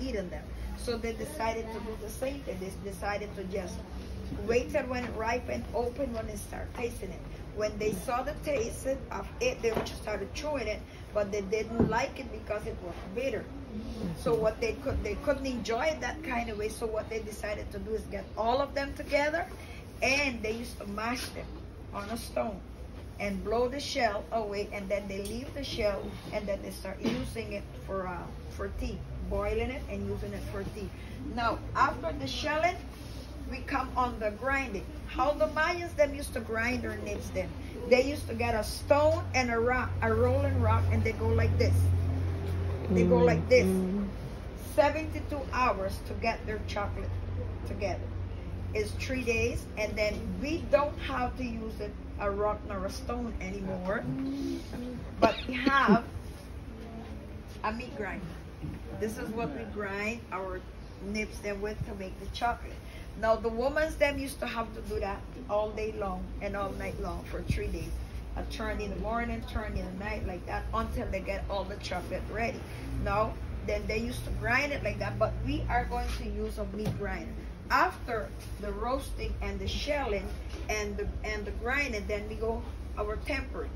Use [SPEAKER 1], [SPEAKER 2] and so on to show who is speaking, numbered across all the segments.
[SPEAKER 1] eating them. So they decided to do the same thing. They decided to just wait till when it ripened, open when they start tasting it. When they saw the taste of it, they just started chewing it, but they didn't like it because it was bitter. So what they couldn't enjoy it that kind of way. So what they decided to do is get all of them together, and they used to mash them on a stone and blow the shell away, and then they leave the shell, and then they start using it for tea, boiling it and using it for tea. Now after the shelling, we come on the grinding. How the Mayans them used to grind their nibs then. They used to get a stone and a rock, a rolling rock, and they go like this. They go like this. 72 hours to get their chocolate together. It's 3 days, and then we don't have to use a rock nor a stone anymore, but we have a meat grinder. This is what we grind our nibs then with to make the chocolate. Now the women them used to have to do that all day long and all night long for 3 days. A turn in the morning, turn in the night, like that, until they get all the chocolate ready. Now, then they used to grind it like that, but we are going to use a meat grinder. After the roasting and the shelling and the grinding, then we go our tempering.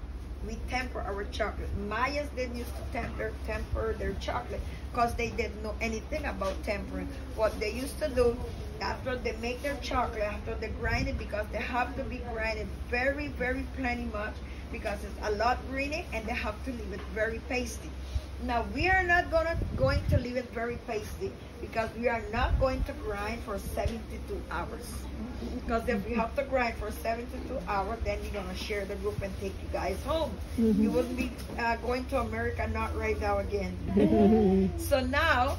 [SPEAKER 1] We temper our chocolate. Mayas didn't used to temper their chocolate because they didn't know anything about tempering. What they used to do, after they make their chocolate, after they grind it, because they have to be grinded very, very plenty much, because it's a lot greening, and they have to leave it very pasty. Now we are not going to leave it very pasty, because we are not going to grind for 72 hours. Because if we have to grind for 72 hours, then we're going to share the group and take you guys home. You wouldn't be going to America, not right now again. So now,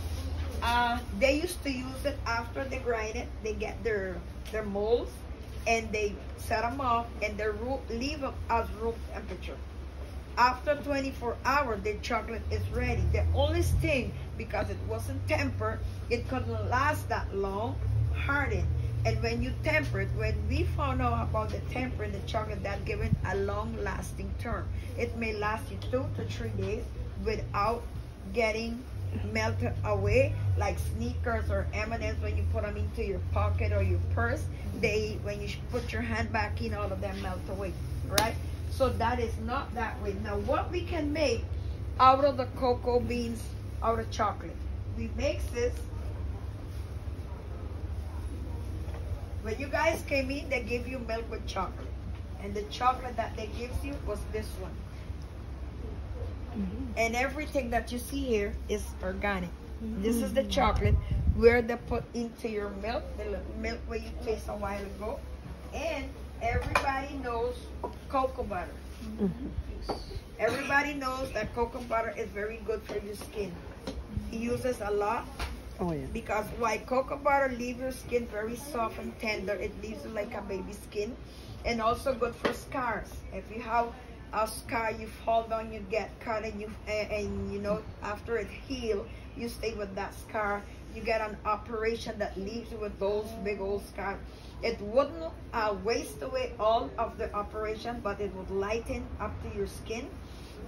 [SPEAKER 1] they used to use it after they grind it. They get their molds, and they set them off, and they leave them at room temperature. After 24 hours, the chocolate is ready. The only thing, because it wasn't tempered, it couldn't last that long, hardened. And when you temper it, when we found out about the tempering the chocolate, that given a long-lasting term. It may last you 2 to 3 days without getting melted away, like sneakers or M&Ms. When you put them into your pocket or your purse, when you put your hand back in, all of them melt away, right? So that is not that way. Now what we can make out of the cocoa beans, out of chocolate, we make this. When you guys came in, they gave you milk with chocolate, and the chocolate that they give you was this one. And everything that you see here is organic. This is the chocolate where they put into your milk, the little milk where you taste a while ago. And everybody knows cocoa butter. Everybody knows that cocoa butter is very good for your skin. He uses a lot.
[SPEAKER 2] Oh yeah.
[SPEAKER 1] Because why cocoa butter leaves your skin very soft and tender. It leaves it like a baby skin. And also good for scars. If you have a scar, you fall down, you get cut, and you know, after it heals, you stay with that scar. You get an operation that leaves you with those big old scars. It wouldn't waste away all of the operation, but it would lighten up to your skin.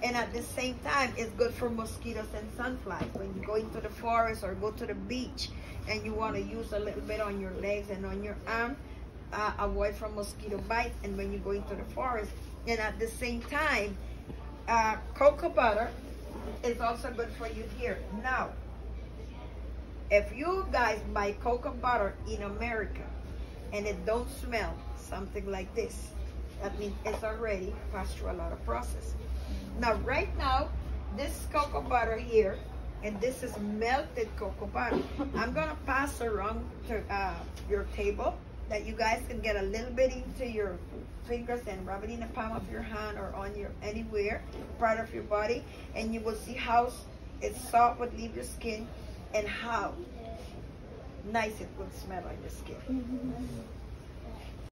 [SPEAKER 1] And at the same time, it's good for mosquitoes and sunflies. When you go into the forest or go to the beach and you want to use a little bit on your legs and on your arm, avoid from mosquito bites. And when you go into the forest, and at the same time, cocoa butter is also good for you here. Now, if you guys buy cocoa butter in America and it don't smell something like this, that means it's already passed through a lot of process. Now, right now, this cocoa butter here, and this is melted cocoa butter. I'm gonna pass around to your table, that you guys can get a little bit into your fingers and rub it in the palm of your hand or on your anywhere part of your body, and you will see how it's soft would leave your skin and how nice it would smell on your skin.